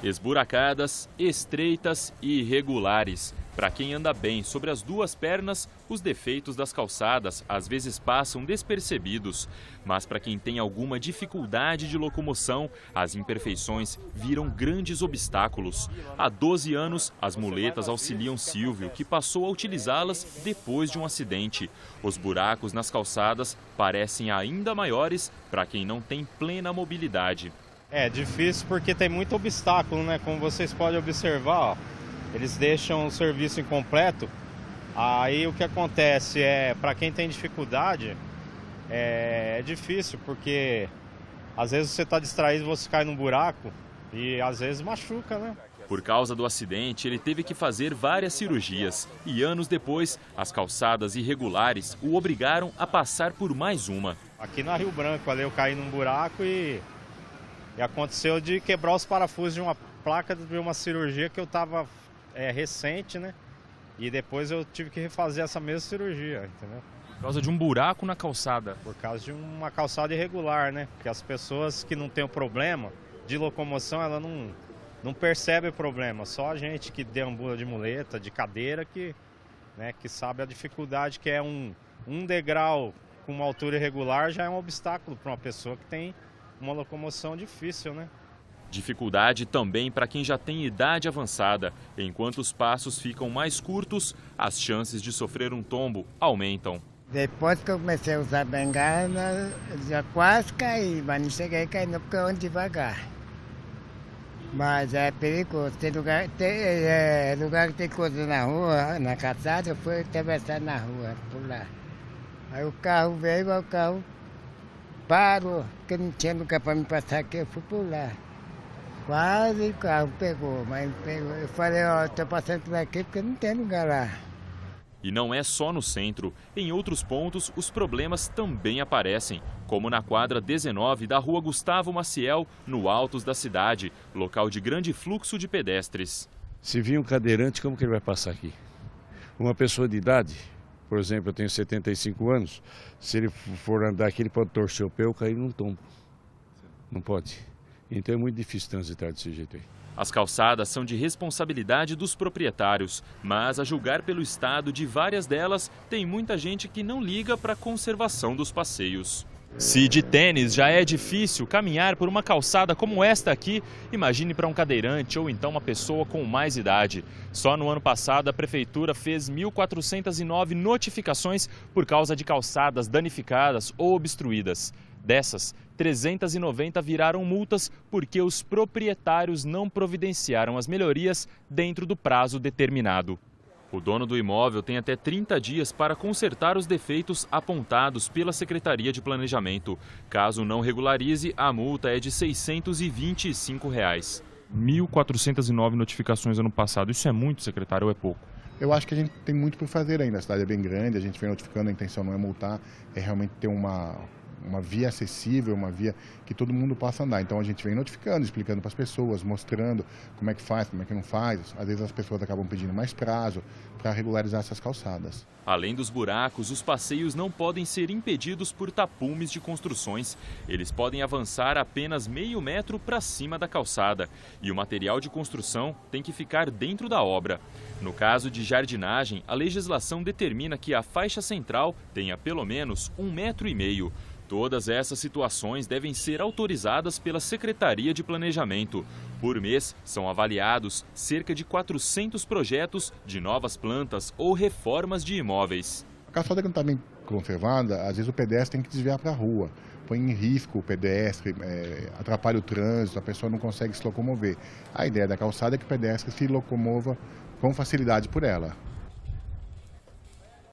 Esburacadas, estreitas e irregulares. Para quem anda bem sobre as duas pernas, os defeitos das calçadas às vezes passam despercebidos. Mas para quem tem alguma dificuldade de locomoção, as imperfeições viram grandes obstáculos. Há 12 anos, as muletas auxiliam Silvio, que passou a utilizá-las depois de um acidente. Os buracos nas calçadas parecem ainda maiores para quem não tem plena mobilidade. É difícil porque tem muito obstáculo, né? Como vocês podem observar, ó, eles deixam o serviço incompleto. Aí o que acontece é, para quem tem dificuldade, é difícil, porque às vezes você está distraído, você cai num buraco e às vezes machuca, né? Por causa do acidente, ele teve que fazer várias cirurgias e anos depois, as calçadas irregulares o obrigaram a passar por mais uma. Aqui na Rio Branco, ali eu caí num buraco e aconteceu de quebrar os parafusos de uma placa de uma cirurgia que eu estava recente, né? E depois eu tive que refazer essa mesma cirurgia, entendeu? Por causa de um buraco na calçada? Por causa de uma calçada irregular, né? Porque as pessoas que não têm o problema de locomoção, ela não percebe o problema. Só a gente que deambula de muleta, de cadeira, que sabe a dificuldade que é um degrau com uma altura irregular já é um obstáculo para uma pessoa que tem uma locomoção difícil, né? Dificuldade também para quem já tem idade avançada. Enquanto os passos ficam mais curtos, as chances de sofrer um tombo aumentam. Depois que eu comecei a usar bengala, já quase caí, mas não cheguei a cair não, porque eu ando devagar. Mas é perigoso. Tem lugar que tem coisa na rua, na calçada, eu fui atravessar na rua, por lá. Aí o carro veio, o carro parou, porque não tinha lugar para me passar aqui, eu fui por lá. Quase o carro pegou, mas pegou. Eu falei, ó, estou passando por aqui porque não tem lugar lá. E não é só no centro. Em outros pontos, os problemas também aparecem, como na quadra 19 da rua Gustavo Maciel, no Altos da cidade, local de grande fluxo de pedestres. Se vir um cadeirante, como que ele vai passar aqui? Uma pessoa de idade, por exemplo, eu tenho 75 anos, se ele for andar aqui, ele pode torcer o pé ou cair num tombo. Não pode. Então é muito difícil transitar desse jeito aí. As calçadas são de responsabilidade dos proprietários, mas a julgar pelo estado de várias delas, tem muita gente que não liga para a conservação dos passeios. Se de tênis já é difícil caminhar por uma calçada como esta aqui, imagine para um cadeirante ou então uma pessoa com mais idade. Só no ano passado a prefeitura fez 1.409 notificações por causa de calçadas danificadas ou obstruídas. Dessas, 390 viraram multas porque os proprietários não providenciaram as melhorias dentro do prazo determinado. O dono do imóvel tem até 30 dias para consertar os defeitos apontados pela Secretaria de Planejamento. Caso não regularize, a multa é de R$ 625. 1.409 notificações ano passado. Isso é muito, secretário, ou é pouco? Eu acho que a gente tem muito por fazer ainda. A cidade é bem grande, a gente vem notificando, a intenção não é multar, é realmente ter uma via acessível, uma via que todo mundo possa andar. Então a gente vem notificando, explicando para as pessoas, mostrando como é que faz, como é que não faz. Às vezes as pessoas acabam pedindo mais prazo para regularizar essas calçadas. Além dos buracos, os passeios não podem ser impedidos por tapumes de construções. Eles podem avançar apenas meio metro para cima da calçada. E o material de construção tem que ficar dentro da obra. No caso de jardinagem, a legislação determina que a faixa central tenha pelo menos 1,5 metros. Todas essas situações devem ser autorizadas pela Secretaria de Planejamento. Por mês, são avaliados cerca de 400 projetos de novas plantas ou reformas de imóveis. A calçada que não está bem conservada, às vezes o pedestre tem que desviar para a rua. Põe em risco o pedestre, atrapalha o trânsito, a pessoa não consegue se locomover. A ideia da calçada é que o pedestre se locomova com facilidade por ela.